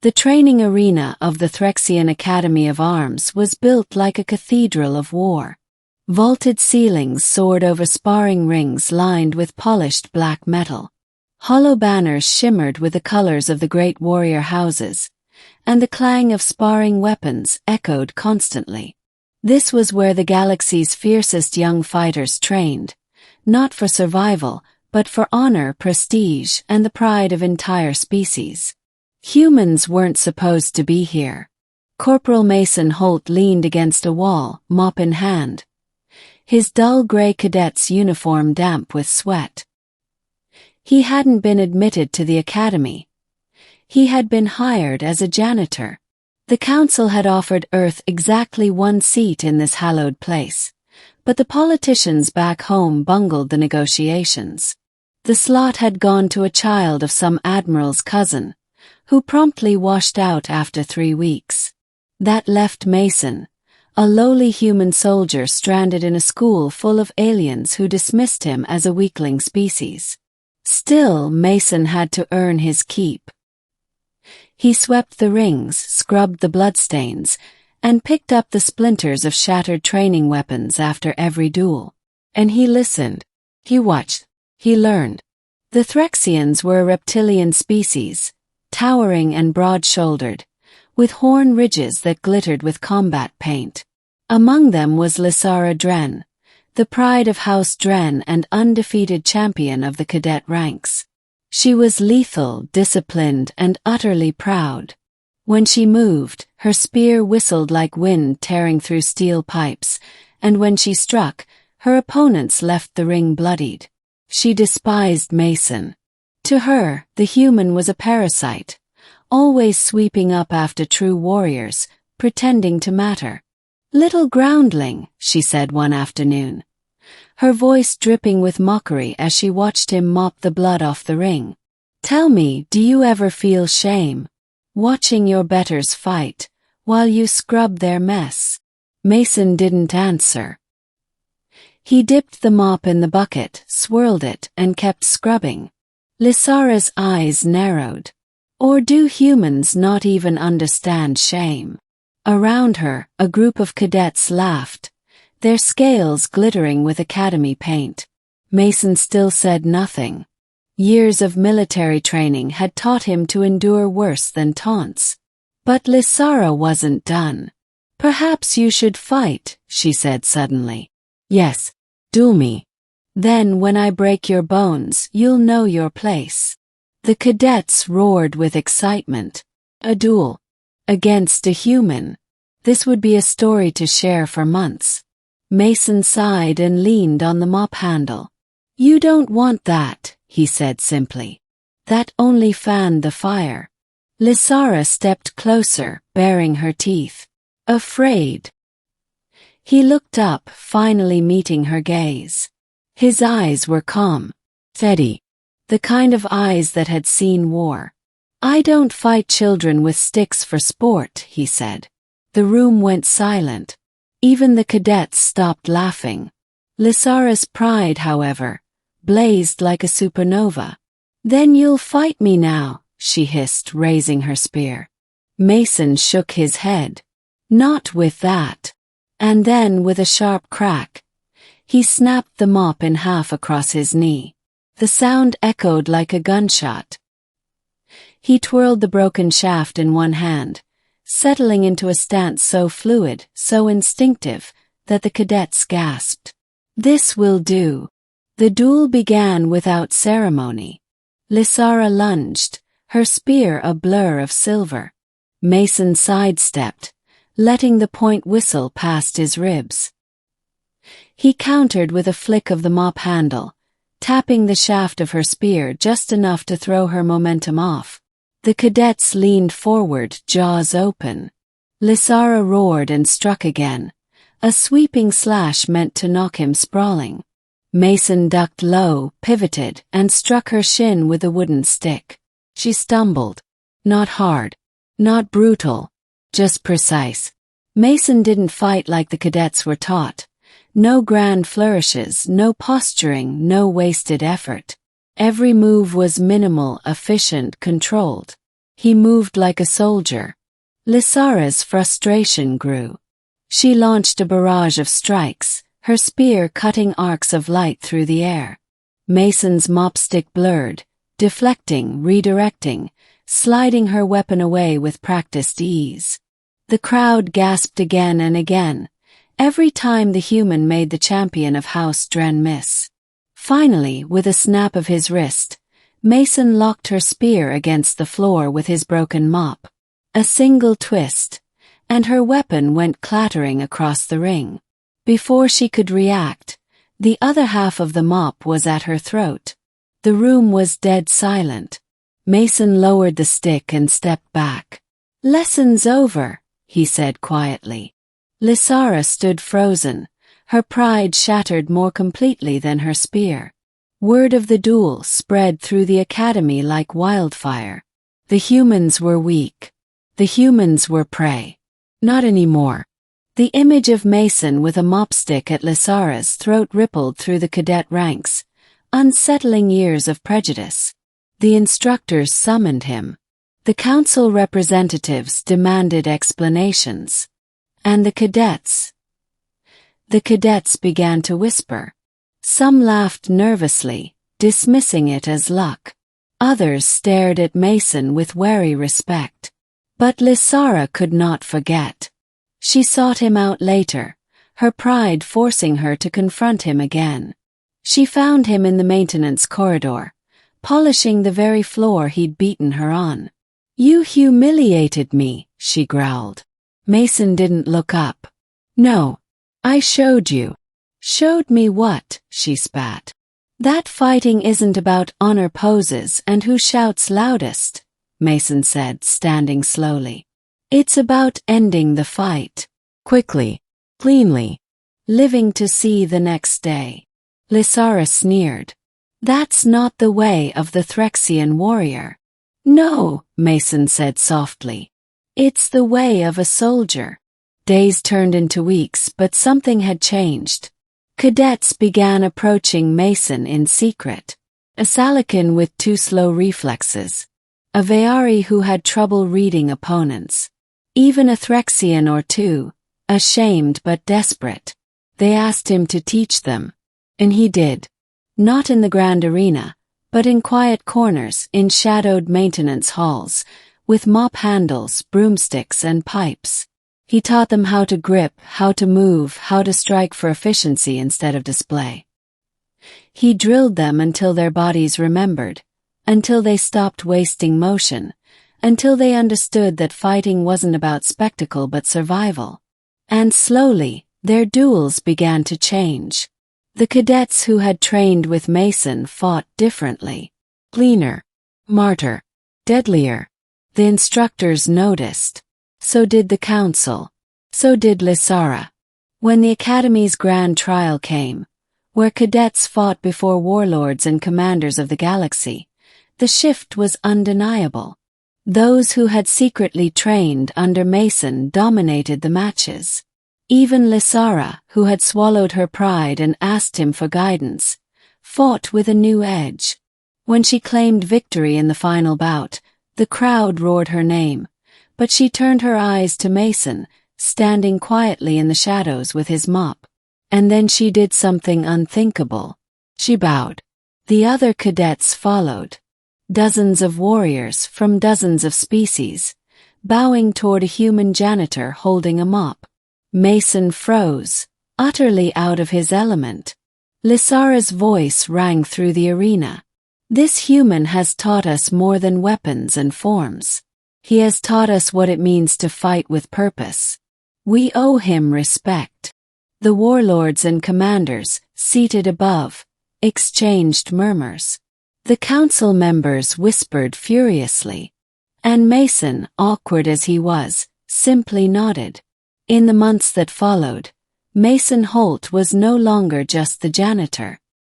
The training arena of the Threxian Academy of Arms was built like a cathedral of war. Vaulted ceilings soared over sparring rings lined with polished black metal. Hollow banners shimmered with the colors of the great warrior houses, and the clang of sparring weapons echoed constantly. This was where the galaxy's fiercest young fighters trained, not for survival, but for honor, prestige, and the pride of entire species. Humans weren't supposed to be here. Corporal Mason Holt leaned against a wall, mop in hand, his dull gray cadet's uniform damp with sweat. He hadn't been admitted to the academy. He had been hired as a janitor. The council had offered Earth exactly one seat in this hallowed place, but the politicians back home bungled the negotiations. The slot had gone to a child of some admiral's cousin, who promptly washed out after 3 weeks. That left Mason, a lowly human soldier stranded in a school full of aliens who dismissed him as a weakling species. Still, Mason had to earn his keep. He swept the rings, scrubbed the bloodstains, and picked up the splinters of shattered training weapons after every duel. And he listened. He watched. He learned. The Threxians were a reptilian species, towering and broad-shouldered, with horn ridges that glittered with combat paint. Among them was Lysara Dren, the pride of House Dren and undefeated champion of the cadet ranks. She was lethal, disciplined, and utterly proud. When she moved, her spear whistled like wind tearing through steel pipes, and when she struck, her opponents left the ring bloodied. She despised Mason. To her, the human was a parasite, always sweeping up after true warriors, pretending to matter. "Little groundling," she said one afternoon, her voice dripping with mockery as she watched him mop the blood off the ring. "Tell me, do you ever feel shame, watching your betters fight, while you scrub their mess?" Mason didn't answer. He dipped the mop in the bucket, swirled it, and kept scrubbing. Lysara's eyes narrowed. Or do humans not even understand shame? Around her, a group of cadets laughed, their scales glittering with academy paint. Mason still said nothing. Years of military training had taught him to endure worse than taunts. But Lysara wasn't done. "Perhaps you should fight," she said suddenly. "Yes, duel me. Then when I break your bones, you'll know your place." The cadets roared with excitement. A duel. Against a human. This would be a story to share for months. Mason sighed and leaned on the mop handle. "You don't want that," he said simply. That only fanned the fire. Lysara stepped closer, baring her teeth. Afraid. He looked up, finally meeting her gaze. His eyes were calm, steady, the kind of eyes that had seen war. "I don't fight children with sticks for sport," he said. The room went silent. Even the cadets stopped laughing. Lysara's pride, however, blazed like a supernova. "Then you'll fight me now," she hissed, raising her spear. Mason shook his head. "Not with that." And then, with a sharp crack, he snapped the mop in half across his knee. The sound echoed like a gunshot. He twirled the broken shaft in one hand, settling into a stance so fluid, so instinctive, that the cadets gasped. "This will do." The duel began without ceremony. Lysara lunged, her spear a blur of silver. Mason sidestepped, letting the point whistle past his ribs. He countered with a flick of the mop handle, tapping the shaft of her spear just enough to throw her momentum off. The cadets leaned forward, jaws open. Lysara roared and struck again, a sweeping slash meant to knock him sprawling. Mason ducked low, pivoted, and struck her shin with a wooden stick. She stumbled. Not hard, not brutal, just precise. Mason didn't fight like the cadets were taught. No grand flourishes, no posturing, no wasted effort. Every move was minimal, efficient, controlled. He moved like a soldier. Lysara's frustration grew. She launched a barrage of strikes, her spear cutting arcs of light through the air. Mason's mopstick blurred, deflecting, redirecting, sliding her weapon away with practiced ease. The crowd gasped again and again, every time the human made the champion of House Dren miss. Finally, with a snap of his wrist, Mason locked her spear against the floor with his broken mop. A single twist, and her weapon went clattering across the ring. Before she could react, the other half of the mop was at her throat. The room was dead silent. Mason lowered the stick and stepped back. "Lesson's over," he said quietly. Lysara stood frozen, her pride shattered more completely than her spear. Word of the duel spread through the academy like wildfire. The humans were weak. The humans were prey. Not anymore. The image of Mason with a mopstick at Lysara's throat rippled through the cadet ranks, unsettling years of prejudice. The instructors summoned him. The council representatives demanded explanations. And the cadets began to whisper. Some laughed nervously, dismissing it as luck. Others stared at Mason with wary respect. But Lysara could not forget. She sought him out later, her pride forcing her to confront him again. She found him in the maintenance corridor, polishing the very floor he'd beaten her on. "You humiliated me," she growled. Mason didn't look up. "No. I showed you." "Showed me what?" she spat. "That fighting isn't about honor poses and who shouts loudest," Mason said, standing slowly. "It's about ending the fight. Quickly. Cleanly. Living to see the next day." Lysara sneered. "That's not the way of the Threxian warrior." "No," Mason said softly. "It's the way of a soldier." Days turned into weeks, but something had changed. Cadets began approaching Mason in secret. A Salakan with too slow reflexes. A Veari who had trouble reading opponents. Even a Threxian or two, ashamed but desperate. They asked him to teach them. And he did. Not in the grand arena, but in quiet corners, in shadowed maintenance halls, with mop handles, broomsticks, and pipes. He taught them how to grip, how to move, how to strike for efficiency instead of display. He drilled them until their bodies remembered, until they stopped wasting motion, until they understood that fighting wasn't about spectacle but survival. And slowly, their duels began to change. The cadets who had trained with Mason fought differently. Cleaner. Smarter. Deadlier. The instructors noticed. So did the council. So did Lysara. When the Academy's grand trial came, where cadets fought before warlords and commanders of the galaxy, the shift was undeniable. Those who had secretly trained under Mason dominated the matches. Even Lysara, who had swallowed her pride and asked him for guidance, fought with a new edge. When she claimed victory in the final bout, the crowd roared her name, but she turned her eyes to Mason, standing quietly in the shadows with his mop. And then she did something unthinkable. She bowed. The other cadets followed. Dozens of warriors from dozens of species, bowing toward a human janitor holding a mop. Mason froze, utterly out of his element. Lysara's voice rang through the arena. "This human has taught us more than weapons and forms. He has taught us what it means to fight with purpose. We owe him respect." The warlords and commanders, seated above, exchanged murmurs. The council members whispered furiously. And Mason, awkward as he was, simply nodded. In the months that followed, Mason Holt was no longer just the janitor.